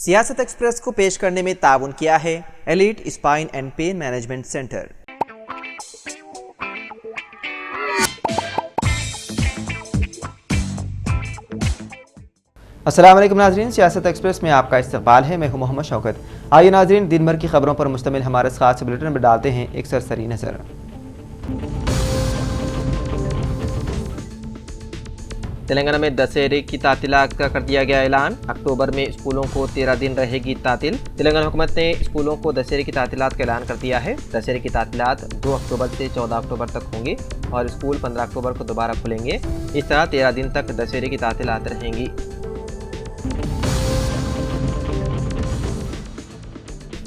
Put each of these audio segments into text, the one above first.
सियासत एक्सप्रेस को पेश करने में ताउन किया है elite spine and pain management centre. अस्सलाम वालेकुम नाज़रीन, सियासत एक्सप्रेस में आपका इस्तकबाल है। मैं हूं मोहम्मद शौकत। आइए नाज़रीन, दिन भर की खबरों पर मुश्तमिल हमारे खास बुलेटिन में डालते हैं एक सरसरी नज़र। तेलंगाना में दशहरे की तातीलात का कर दिया गया ऐलान। अक्टूबर में स्कूलों को 13 दिन रहेगी तातील। तेलंगाना हुकूमत ने स्कूलों को दशहरे की तातीलात का ऐलान कर दिया है। दशहरे की तातीलात 2 अक्टूबर से 14 अक्टूबर तक होंगी और स्कूल 15 अक्टूबर को दोबारा खुलेंगे। इस तरह 13 दिन तक दशहरे की तातीलात रहेंगी।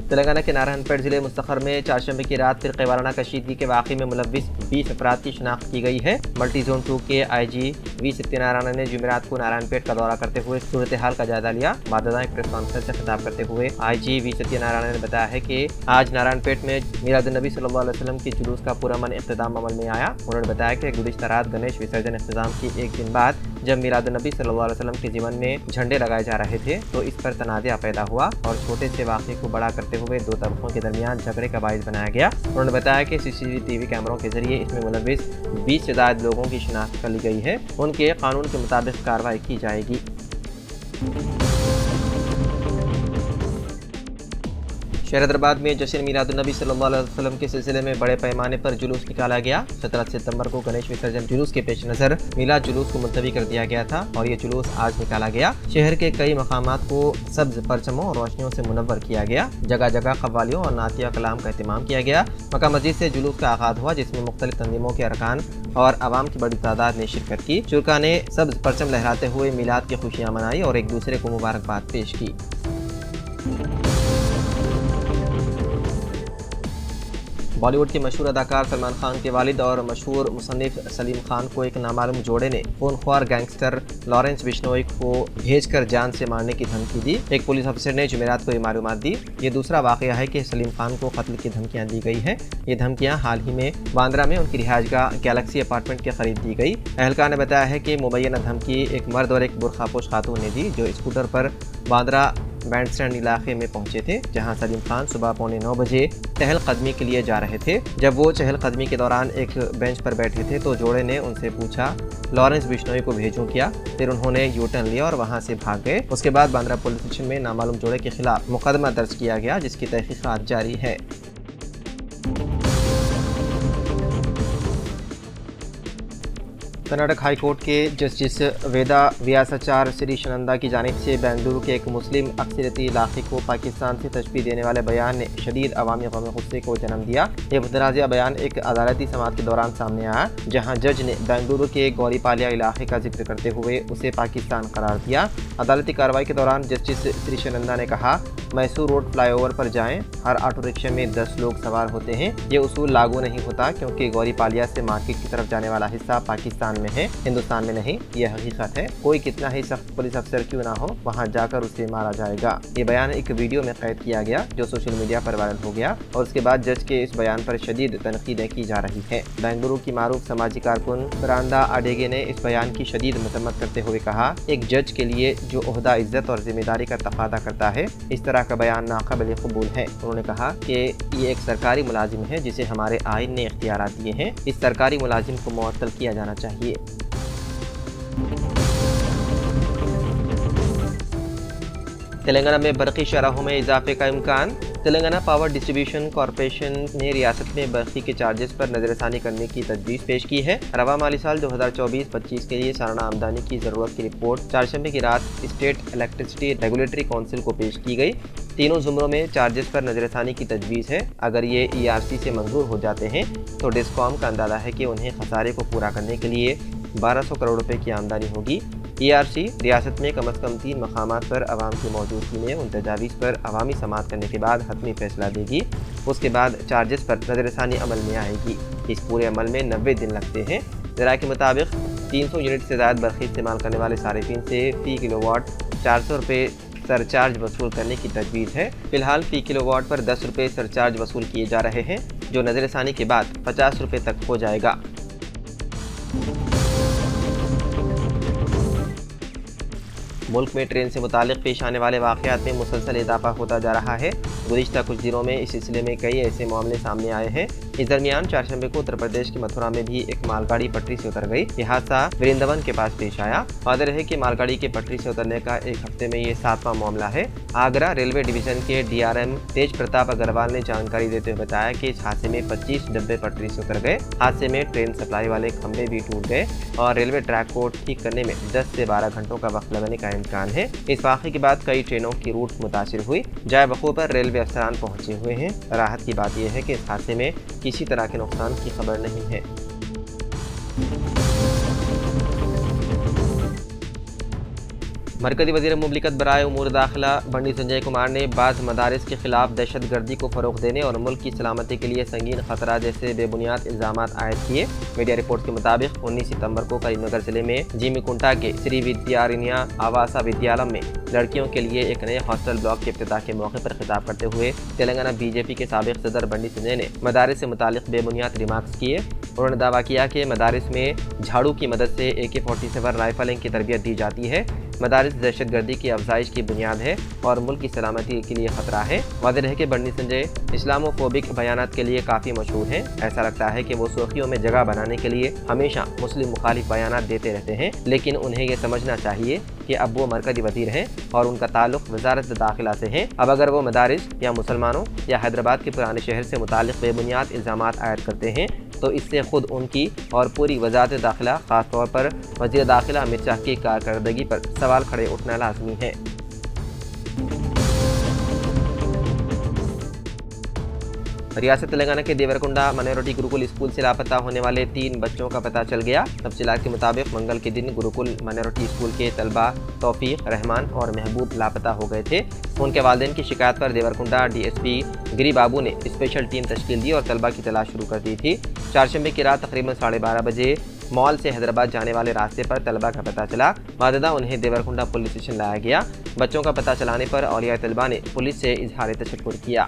तेलंगाना के नारायणपेट जिले मुस्तखर में चारशंबे की रात फिरक़े वाराना कशीदगी के वाक़े में मुलव्विस 20 अफराद की शिनाख्त की गई है। मल्टी जोन 2 के IG वी सत्यनारायण ने जुमेरात को नारायणपेट का दौरा करते हुए सूरत हाल का जायजा लिया। बाद एक प्रेस कॉन्फ्रेंस से खिताब करते हुए IG वी सत्यनारायण ने बताया है कि आज नारायणपेट में मीलादुन्नबी सल्लल्लाहु अलैहि वसल्लम के जुलूस का पुरअमन इख्तिताम अमल में आया। उन्होंने बताया कि गुज़िश्ता रात गणेश विसर्जन इख्तिताम की एक दिन बाद जब मीलादुन्नबी सल्लल्लाहु अलैहि वसल्लम के जीवन में झंडे लगाए जा रहे थे तो इस पर तनाज़ा पैदा हुआ और छोटे से वाक़े को बड़ा करते हुए दो तबकों के दरमियान झगड़े का बाइस बनाया गया। उन्होंने बताया कि CCTV कैमरों के जरिए इसमें मुलव्विस 20 से ज़ायद लोगों की शिनाख्त कर ली गई है। उनके कानून के मुताबिक कार्रवाई की जाएगी। शहर हैदराबाद में जश्न मीलादुन्नबी सल्लल्लाहु अलैहि वसल्लम के सिलसिले में बड़े पैमाने पर जुलूस निकाला गया। 17 सितंबर को गणेश विसर्जन जुलूस के पेश नज़र मीलाद जुलूस को मुलतवी कर दिया गया था और ये जुलूस आज निकाला गया। शहर के कई मकामात को सब्ज परचमों और रोशनियों से मुनव्वर किया गया। जगह जगह कव्वालियों और नातिया कलाम का एहतमाम किया गया। मक्का मस्जिद से जुलूस का आगाज़ हुआ जिसमें मुख्तलिफ तंजीमों के अरकान और आवाम की बड़ी तादाद ने शिरकत की। शुरका ने सब्ज परचम लहराते हुए मीलाद की खुशियाँ मनाई और एक दूसरे को मुबारकबाद पेश की। बॉलीवुड के मशहूर अदाकार सलमान खान के वालिद और मशहूर मुसन्निफ सलीम खान को एक नामालूम जोड़े ने खूनख्वार गैंगस्टर लॉरेंस बिश्नोई को भेजकर जान से मारने की धमकी दी। एक पुलिस अफसर ने जुमेरात को ये मालूमात दी। ये दूसरा वाक़या है कि सलीम खान को कत्ल की धमकियां दी गई है। ये धमकियां हाल ही में बांद्रा में उनकी रिहायशगाह गैलेक्सी अपार्टमेंट के करीब दी गई। अहलकार ने बताया है कि मुबैना धमकी एक मर्द और एक बुरखापोश खातून ने दी जो स्कूटर पर बांद्रा बैंडस्टैंड इलाके में पहुंचे थे, जहां सलीम खान सुबह 8:45 बजे चहलकदमी के लिए जा रहे थे। जब वो चहलकदमी के दौरान एक बेंच पर बैठे थे तो जोड़े ने उनसे पूछा लॉरेंस बिश्नोई को भेजूं क्या। फिर उन्होंने यू टर्न लिया और वहां से भाग गए। उसके बाद बांद्रा पुलिस स्टेशन में नामालूम जोड़े के खिलाफ मुकदमा दर्ज किया गया जिसकी तहकीकात जारी है। कर्नाटक हाई कोर्ट के जस्टिस वेदा व्यासाचार्य श्री शनंदा की जानिब से बेंगलुरु के एक मुस्लिम अक्सरियती इलाके को पाकिस्तान से तशबीह देने वाले बयान ने शदीद अवामी गम गुस्से को जन्म दिया। ये मुतनाज़िया बयान एक अदालती समाअत के दौरान सामने आया जहां जज ने बेंगलुरु के गौरीपालिया इलाके का जिक्र करते हुए उसे पाकिस्तान करार दिया। अदालती कार्रवाई के दौरान जस्टिस श्री शनंदा ने कहा, मैसूर रोड फ्लाईओवर पर जाएं, हर ऑटो रिक्शा में 10 लोग सवार होते हैं। ये उसूल लागू नहीं होता क्योंकि गौरीपालिया से मार्केट की तरफ जाने वाला हिस्सा पाकिस्तान में है, हिंदुस्तान में नहीं। यह हकीकत है। कोई कितना ही सख्त पुलिस अफसर क्यों ना हो, वहां जाकर उसे मारा जाएगा। ये बयान एक वीडियो में कैद किया गया जो सोशल मीडिया पर वायरल हो गया और उसके बाद जज के इस बयान पर शदीद तनकीदें की जा रही है। बेंगलुरु की मारूफ समाजी कारकुन ब्रांडा अडेगे ने इस बयान की शदीद मजम्मत करते हुए कहा, एक जज के लिए जो ओहदा इज्जत और जिम्मेदारी का तकादा करता है, इस तरह का बयान नाकाबिल कबूल है। उन्होंने कहा कि ये एक सरकारी मुलाजिम है जिसे हमारे आईन ने इख्तियारात दिए हैं। इस सरकारी मुलाजिम को मुअत्तल किया जाना चाहिए। तेलंगाना में बरक़ी शराहों में इजाफे का इम्कान। तेलंगाना पावर डिस्ट्रीब्यूशन कॉरपोरेशन ने रियासत में बरक़ी के चार्जेस पर नज़रसानी करने की तजवीज़ पेश की है। रवा माली साल 2024-25 के लिए सालाना आमदनी की ज़रूरत की रिपोर्ट चारशंबे की रात स्टेट इलेक्ट्रिसिटी रेगुलेटरी काउंसिल को पेश की गई। तीनों ज़ुमरों में चार्जेस पर नज़रसानी की तजवीज़ है। अगर ये ERC से मंजूर हो जाते हैं तो डिस्कॉम का अंदाज़ा है कि उन्हें खसारे को पूरा करने के लिए 1200 करोड़ रुपए की आमदनी होगी। ERC रियासत में कम अज़ कम 3 मकामात पर आवाम की मौजूदगी में उन तजावीज़ पर अवामी समाअत करने के बाद हतमी फैसला देगी। उसके बाद चार्जेस पर नज़रसानी अमल में आएगी। इस पूरे अमल में 90 दिन लगते हैं। ज़राए के मुताबिक 300 यूनिट से ज़्यादा बरक़ी इस्तेमाल करने वाले सारिफिन से फ़ी किलोवाट 400 रुपये सरचार्ज वसूल करने की तजवीज़ है। फिलहाल फ़ी किलोवाट पर 10 रुपये सरचार्ज वसूल किए जा रहे हैं जो नज़रसानी के बाद 50 रुपये तक हो जाएगा। मुल्क में ट्रेन से मुतालिक पेश आने वाले वाक़यात में मुसलसल इजाफा होता जा रहा है। गुज़िश्ता कुछ दिनों में इस सिलसिले में कई ऐसे मामले सामने आए हैं। इस दरमियान चारशंबे को उत्तर प्रदेश के मथुरा में भी एक मालगाड़ी पटरी से उतर गई। यह हादसा वृंदावन के पास पेश आया। वादे है कि मालगाड़ी के पटरी से उतरने का एक हफ्ते में ये 7वां मामला है। आगरा रेलवे डिवीजन के DRM तेज प्रताप अग्रवाल ने जानकारी देते हुए बताया कि इस हादसे में 25 डब्बे पटरी से उतर गए। हादसे में ट्रेन सप्लाई वाले खंभे भी टूट गए और रेलवे ट्रैक को ठीक करने में 10 से 12 घंटों का वक्त लगने का इम्कान है। इस वाक़े के बाद कई ट्रेनों की रूट मुतासिर हुई। जाए वक़ूअ पर रेलवे अफसरान पहुंचे हुए हैं। राहत की बात यह है कि इस हादसे में किसी तरह के नुकसान की खबर नहीं है। मरकज़ी वज़ीर मुमलिकत बराए उमूर दाखिला बंडी संजय कुमार ने बाज़ मदारिस के खिलाफ दहशत गर्दी को फ़रोग़ देने और मुल्क की सलामती के लिए संगीन खतरा जैसे बेबुनियाद इल्ज़ामात आयद किए। मीडिया रिपोर्ट के मुताबिक 19 सितंबर को करीमनगर जिले में जीमीकुंटा के श्री विद्यारण्य आवासा विद्यालय में लड़कियों के लिए एक नए हॉस्टल ब्लॉक के इफ्तिताह के मौके पर खिताब करते हुए तेलंगाना BJP के साबिक़ सदर बंडी संजय ने मदारिस से मुतालिक बेबुनियाद रिमार्क्स किए। उन्होंने दावा किया कि मदारिस में झाड़ू की मदद से AK-47 राइफलिंग की तरबियत दी जाती है। मदारिस दहशत गर्दी की अफजाइश की बुनियाद है और मुल्क की सलामती के लिए खतरा है। वाज़ेह है कि बंडी संजय इस्लामोफोबिक बयानात के लिए काफ़ी मशहूर हैं। ऐसा लगता है कि वो सुर्खियों में जगह बनाने के लिए हमेशा मुस्लिम मुखालिफ बयानात देते रहते हैं, लेकिन उन्हें ये समझना चाहिए कि अब वो मरकज़ी वज़ीर हैं और उनका ताल्लुक़ वज़ारत दाखिला से है। अब अगर वो मदारिस या मुसलमानों या हैदराबाद के पुराने शहर से मुताल्लिक़ बेबुनियाद इल्ज़ामात आयद करते हैं तो इससे खुद उनकी और पूरी वज़ारत दाखिला ख़ास तौर पर वज़ीर दाखिला अमित शाह की कारकर्दगी पर सवाल खड़े उठना लाज़मी है। रियासत तेलंगाना के देवरकुंडा माइनॉरिटी गुरुकुल स्कूल से लापता होने वाले 3 बच्चों का पता चल गया। तफसीलात के मुताबिक मंगल के दिन गुरुकुल माइनॉरिटी स्कूल के तलबा तौफीक, रहमान और महबूब लापता हो गए थे। उनके वालिदैन की शिकायत पर देवरकुंडा DSP गिरी बाबू ने स्पेशल टीम तश्कील दी और तलबा की तलाश शुरू कर दी थी। चारशंबे की रात तकरीबन 12:30 बजे मॉल से हैदराबाद जाने वाले रास्ते पर तलबा का पता चला। वाददा उन्हें देवरकुंडा पुलिस स्टेशन लाया गया। बच्चों का पता चलाने पर औलिया तलबा ने पुलिस से इजहार तशक्कुर किया।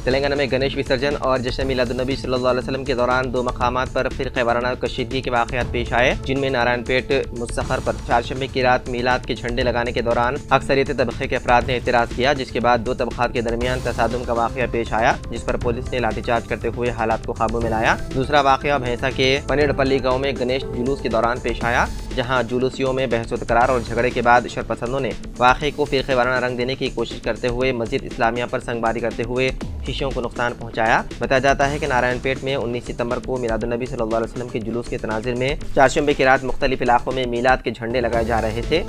तेलंगाना में गणेश विसर्जन और जश्न मिलादुन्नबी सल्लल्लाहु अलैहि वसल्लम के दौरान 2 मकामात पर फ़िरक़े वाराना कशीदगी के वाक़यात पेश आए, जिनमें नारायणपेट मुस्तखर पर चारशंबे की रात मीलाद के झंडे लगाने के दौरान अक्सरियत तबक़े के अफराद ने एतराज़ किया, जिसके बाद 2 तबक़ात के दरमियान तसादुम का वाक़या पेश आया, जिस पर पुलिस ने लाठीचार्ज करते हुए हालात को काबू में लाया। दूसरा वाक़या भैंसा के पनेड़पल्ली गाँव में गणेश जुलूस के दौरान पेश आया, जहाँ जुलूसियों में बहस व तकरार और झगड़े के बाद शरपसंदों ने वाक़े को फ़िरक़े वाराना रंग देने की कोशिश करते हुए मस्जिद इस्लामिया पर संगबारी करते हुए शीशों को नुकसान पहुंचाया। बताया जाता है कि नारायणपेट में 19 सितंबर को मिलादुन्नबी सल्लल्लाहु अलैहि वसल्लम के जुलूस के तनाज़ुर में चारशंबे की रात मुख्तलिफ इलाकों में मीलाद के झंडे लगाए जा रहे थे।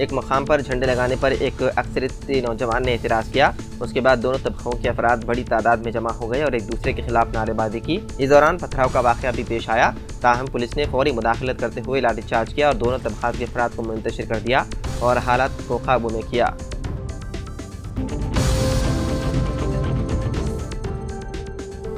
एक मकाम पर झंडे लगाने पर एक अक्सरियती नौजवान ने एतराज़ किया। उसके बाद दोनों तबक़ों के अफराद बड़ी तादाद में जमा हो गए और एक दूसरे के खिलाफ नारेबाजी की। इस दौरान पथराव का वाक़या भी पेश आया। ताहम पुलिस ने फौरी मुदाखलत करते हुए लाठीचार्ज किया और दोनों तबक़ात के अफराद को मुंतशिर कर दिया और हालात को काबू में किया।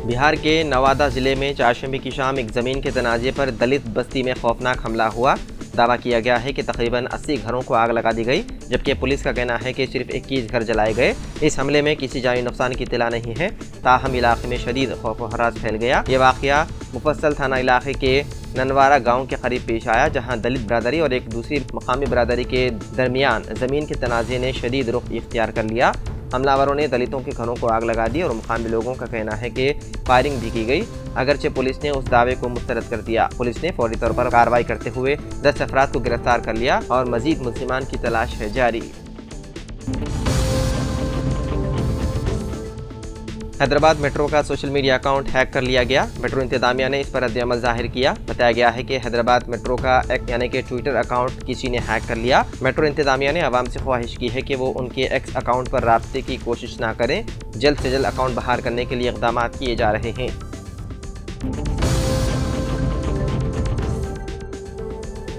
बिहार के नवादा ज़िले में चारशंबे की शाम एक ज़मीन के तनाज़े पर दलित बस्ती में खौफनाक हमला हुआ। दावा किया गया है कि तकरीबन 80 घरों को आग लगा दी गई, जबकि पुलिस का कहना है कि सिर्फ 21 घर जलाए गए। इस हमले में किसी जानी नुकसान की इत्तला नहीं है। ताहम इलाके में शदीद खौफ व हरास फैल गया। ये वाक़या मुफस्सल थाना इलाके के ननवारा गांव के करीब पेश आया, जहां दलित बरादरी और एक दूसरी मकामी बरादरी के दरमियान ज़मीन के तनाज़े ने शदीद रुख इख्तियार कर लिया। हमलावरों ने दलितों के घरों को आग लगा दी और मुकामी लोगों का कहना है कि फायरिंग भी की गई, अगरचे पुलिस ने उस दावे को मुस्तरद कर दिया। पुलिस ने फौरी तौर पर कार्रवाई करते हुए 10 अफराद को गिरफ्तार कर लिया और मजीद मुल्ज़िमान की तलाश है जारी। हैदराबाद मेट्रो का सोशल मीडिया अकाउंट हैक कर लिया गया। मेट्रो इंतजामिया ने इस पर रद्द-ए-अमल जाहिर किया। बताया गया है कि हैदराबाद मेट्रो का एक्स यानी कि ट्विटर अकाउंट किसी ने हैक कर लिया। मेट्रो इंतजामिया ने आवाम से ख्वाहिश की है कि वो उनके एक्स अकाउंट पर राब्ते की कोशिश ना करें। जल्द से जल्द अकाउंट बहाल करने के लिए इक़दाम किए जा रहे हैं।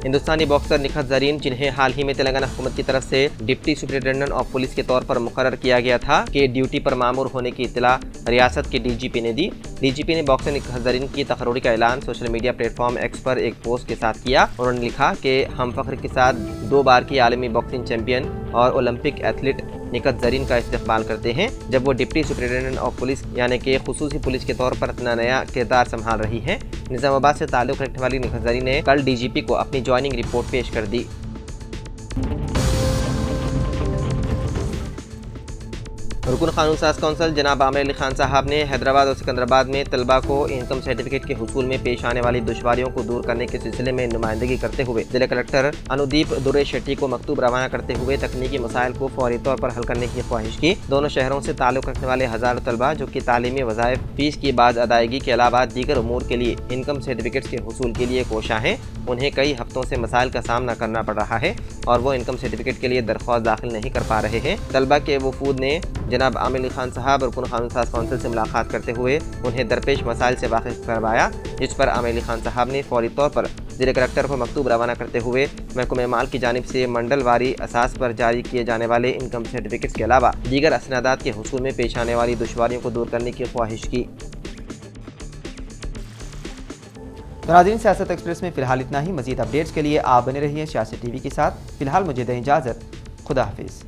हिंदुस्तानी बॉक्सर निखत ज़रीन, जिन्हें हाल ही में तेलंगाना हुकूमत की तरफ से डिप्टी सुपरिटेंडेंट ऑफ पुलिस के तौर पर मुकर्रर किया गया था, कि ड्यूटी पर मामूर होने की इत्तला रियासत के DGP ने दी। DGP ने बॉक्सिंग जरीन की तकर्री का ऐलान सोशल मीडिया प्लेटफॉर्म एक्स पर एक पोस्ट के साथ किया। उन्होंने लिखा कि हम फख्र के साथ 2 बार की आलमी बॉक्सिंग चैंपियन और ओलंपिक एथलीट निकहत जरीन का इस्तेमाल करते हैं जब वो डिप्टी सुपरिटेंडेंट ऑफ पुलिस यानी कि खुसूसी पुलिस के तौर पर अपना नया किरदार संभाल रही हैं। निजामाबाद से ताल्लुक़ रखने वाली निकहत जरीन ने कल DGP को अपनी ज्वाइनिंग रिपोर्ट पेश कर दी। रुकन कानून साज कौंसल जनाब आमिर अली खान साहब ने हैदराबाद और सिकंदराबाद में तलबा को इनकम सर्टिफिकेट के हुसूल में पेश आने वाली दुश्वारियों को दूर करने के सिलसिले में नुमाइंदगी करते हुए जिला कलेक्टर अनुदीप दुर्रे शेट्टी को मकतूब रवाना करते हुए तकनीकी मसाइल को फौरी तौर पर हल करने की ख्वाहिश की। दोनों शहरों से ताल्लुक़ रखने वाले हज़ारों तलबा जो कि तालीमी वज़ाइफ फीस की बाद अदायगी के अलावा दीगर उमूर के लिए इनकम सर्टिफिकेट्स के हुसूल के लिए कोशा हैं, उन्हें कई हफ्तों से मसाइल का सामना करना पड़ रहा है और वो इनकम सर्टिफिकेट के लिए दरख्वास्त दाखिल नहीं कर पा रहे हैं। तलबा के वफूद ने जनाब आमिर अली खान साहब रुकन कानून साज कौंसिल से मुलाकात करते हुए उन्हें दरपेश मसाइल से वाकिफ करवाया, जिस पर आमिर अली खान साहब ने फौरी तौर पर जिला कलेक्टर को मकतूब रवाना करते हुए महकमे माल की जानिब से मंडलवारी असास पर जारी किए जाने वाले इनकम सर्टिफिकेट्स के अलावा दीगर असनादात के हुसूल में पेश आने वाली दुश्वारियों को दूर करने की ख्वाहिश की। तो नाज़रीन, सियासत एक्सप्रेस में फ़िलहाल इतना ही। मज़ीद अपडेट्स के लिए आप बने रहिए सियासत TV के साथ। फ़िलहाल मुझे दें इजाज़त। खुदा हाफिज़।